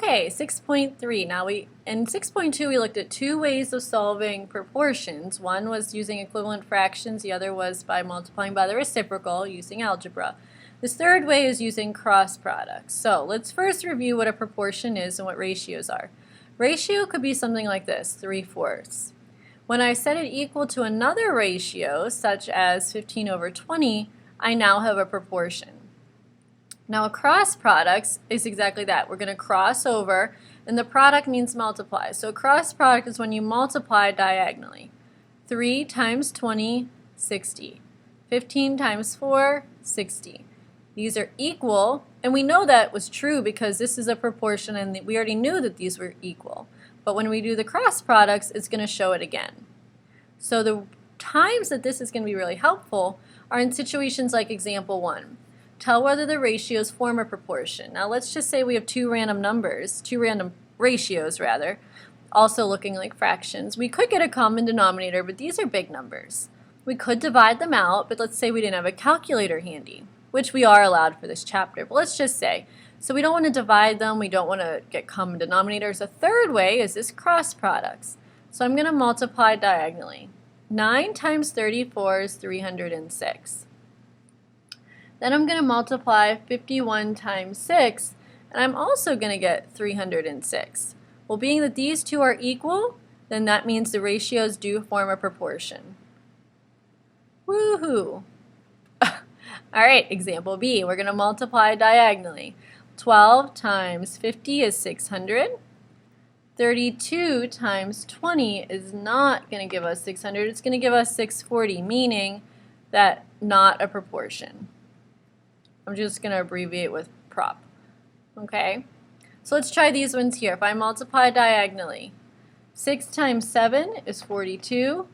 Okay, 6.3. Now in 6.2 we looked at two ways of solving proportions. One was using equivalent fractions, the other was by multiplying by the reciprocal using algebra. This third way is using cross products. So let's first review what a proportion is and what ratios are. Ratio could be something like this, 3/4. When I set it equal to another ratio, such as 15/20, I now have a proportion. Now a cross product is exactly that. We're going to cross over, and the product means multiply. So a cross product is when you multiply diagonally. 3 times 20, 60. 15 times 4, 60. These are equal, and we know that was true because this is a proportion and we already knew that these were equal. But when we do the cross products, it's going to show it again. So the times that this is going to be really helpful are in situations like example 1. Tell whether the ratios form a proportion. Now let's just say we have two random ratios, also looking like fractions. We could get a common denominator, but these are big numbers. We could divide them out, but let's say we didn't have a calculator handy, which we are allowed for this chapter, but let's just say. So we don't want to divide them, we don't want to get common denominators. A third way is this cross products. So I'm going to multiply diagonally. 9 times 34 is 306. Then I'm going to multiply 51 times 6, and I'm also going to get 306. Well, being that these two are equal, then that means the ratios do form a proportion. Woohoo! Alright, example B. We're going to multiply diagonally. 12 times 50 is 600. 32 times 20 is not going to give us 600. It's going to give us 640, meaning that not a proportion. I'm just going to abbreviate with prop. Okay? So let's try these ones here. If I multiply diagonally, 6 times 7 is 42.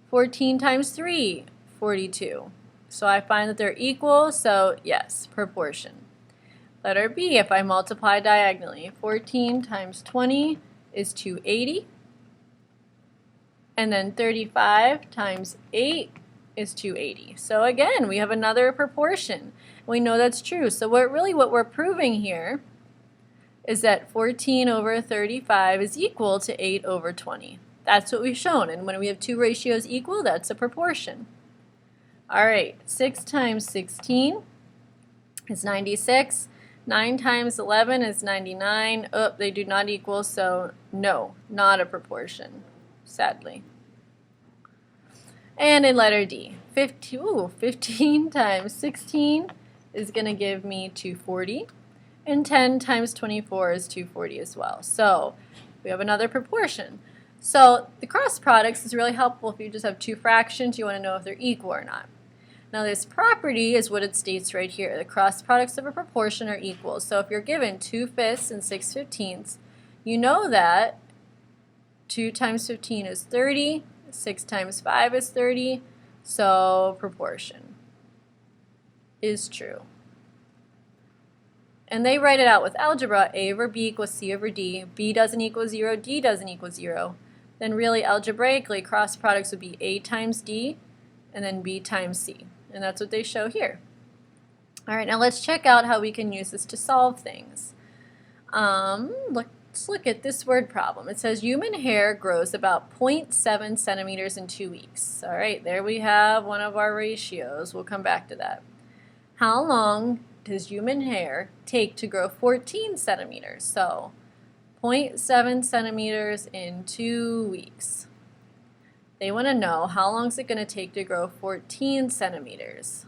14 times 3, 42. So I find that they're equal, so yes, proportion. Letter B, if I multiply diagonally, 14 times 20 is 280. And then 35 times 8 is 280. So again, we have another proportion. We know that's true. So what we're proving here is that 14 over 35 is equal to 8 over 20. That's what we've shown. And when we have two ratios equal, that's a proportion. All right, 6 times 16 is 96. 9 times 11 is 99. Oh, they do not equal, so no, not a proportion, sadly. And in letter D, 15 times 16 is going to give me 240. And 10 times 24 is 240 as well. So we have another proportion. So the cross products is really helpful if you just have two fractions, you want to know if they're equal or not. Now this property is what it states right here. The cross products of a proportion are equal. So if you're given 2/5 and 6/15, you know that 2 times 15 is 30, 6 times 5 is 30, so proportion is true. And they write it out with algebra. A over B equals C over D. B doesn't equal 0, D doesn't equal 0. Then really algebraically, cross products would be A times D and then B times C. And that's what they show here. All right, now let's check out how we can use this to solve things. Let's look at this word problem. It says human hair grows about 0.7 centimeters in 2 weeks. All right, there we have one of our ratios. We'll come back to that. How long does human hair take to grow 14 centimeters? So 0.7 centimeters in 2 weeks. They want to know how long is it going to take to grow 14 centimeters.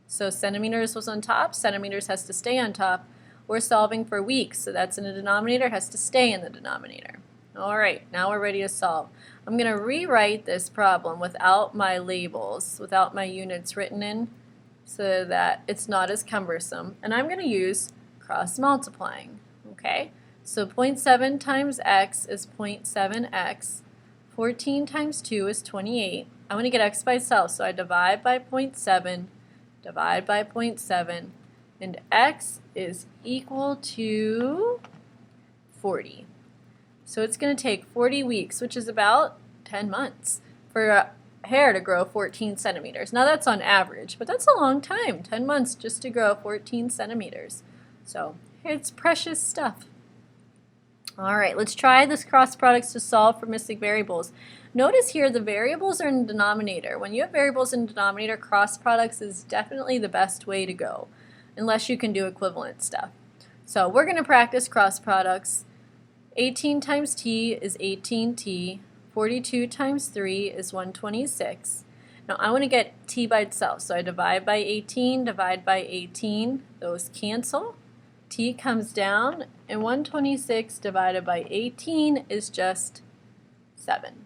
So centimeters was on top, centimeters has to stay on top. We're solving for weeks, so that's in the denominator, has to stay in the denominator. All right, now we're ready to solve. I'm going to rewrite this problem without my labels, without my units written in, so that it's not as cumbersome. And I'm going to use cross multiplying. Okay, so 0.7 times x is 0.7x. 14 times 2 is 28. I'm going to get x by itself, so I divide by 0.7, divide by 0.7, and x is equal to 40. So it's going to take 40 weeks, which is about 10 months, for hair to grow 14 centimeters. Now that's on average, but that's a long time, 10 months just to grow 14 centimeters. So it's precious stuff. All right, let's try this cross products to solve for missing variables. Notice here the variables are in the denominator. When you have variables in the denominator, cross products is definitely the best way to go, unless you can do equivalent stuff. So we're going to practice cross products. 18 times t is 18t. 42 times 3 is 126. Now I want to get t by itself, so I divide by 18, divide by 18. Those cancel. T comes down, and 126 divided by 18 is just 7.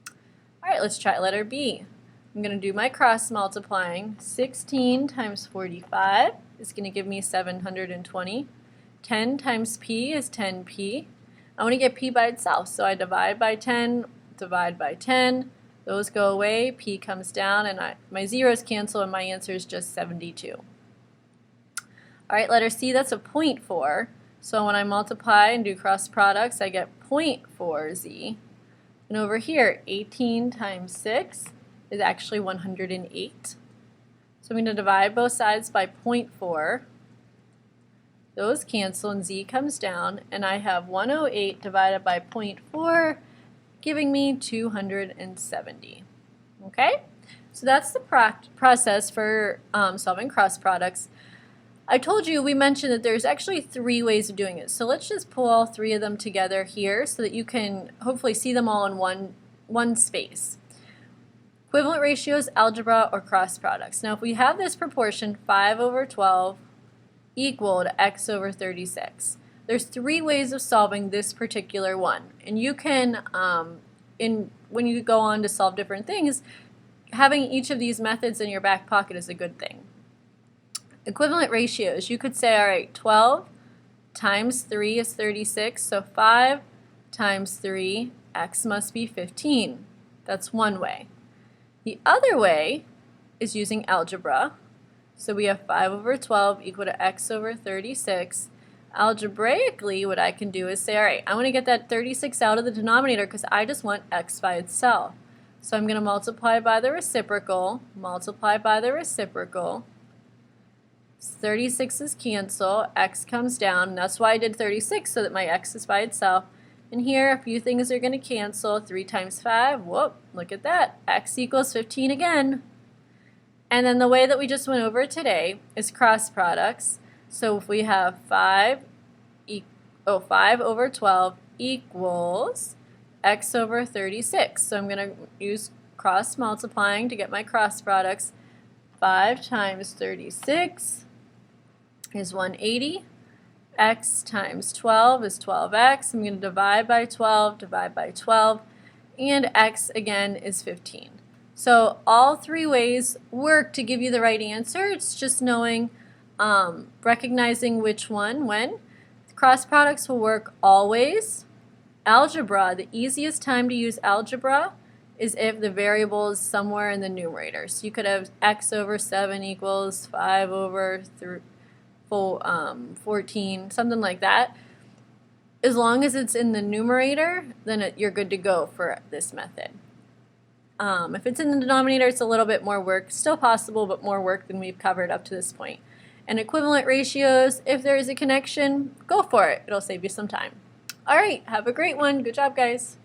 All right, let's try letter B. I'm going to do my cross multiplying. 16 times 45 is going to give me 720. 10 times p is 10p. I want to get p by itself, so I divide by 10, divide by 10. Those go away, p comes down, and my zeros cancel, and my answer is just 72. All right, letter C, that's a 0.4. So when I multiply and do cross products, I get 0.4z. And over here, 18 times 6 is actually 108. So I'm going to divide both sides by 0.4. Those cancel and z comes down, and I have 108 divided by 0.4, giving me 270. Okay? So that's the process for solving cross products. I told you, we mentioned that there's actually 3 ways of doing it. So let's just pull all 3 of them together here so that you can hopefully see them all in one space. Equivalent ratios, algebra, or cross products. Now if we have this proportion 5 over 12 equal to x over 36, there's 3 ways of solving this particular one. And you can, when you go on to solve different things, having each of these methods in your back pocket is a good thing. Equivalent ratios, you could say, all right, 12 times 3 is 36, so 5 times 3, x must be 15. That's one way. The other way is using algebra. So we have 5 over 12 equal to x over 36. Algebraically, what I can do is say, all right, I want to get that 36 out of the denominator because I just want x by itself. So I'm going to multiply by the reciprocal, multiply by the reciprocal. 36's cancel, x comes down, and that's why I did 36, so that my x is by itself. And here, a few things are going to cancel. 3 times 5, whoop, look at that. X equals 15 again. And then the way that we just went over today is cross products. So if we have 5 over 12 equals x over 36. So I'm going to use cross multiplying to get my cross products. 5 times 36 is 180. X times 12 is 12x. I'm going to divide by 12, and x again is 15. So all 3 ways work to give you the right answer. It's just knowing, recognizing which one, when. Cross products will work always. Algebra, the easiest time to use algebra is if the variable is somewhere in the numerator. So you could have x over 7 equals 5 over 14, something like that. As long as it's in the numerator, then you're good to go for this method. If it's in the denominator, it's a little bit more work. Still possible, but more work than we've covered up to this point. And equivalent ratios, if there is a connection, go for it. It'll save you some time. All right, have a great one. Good job, guys.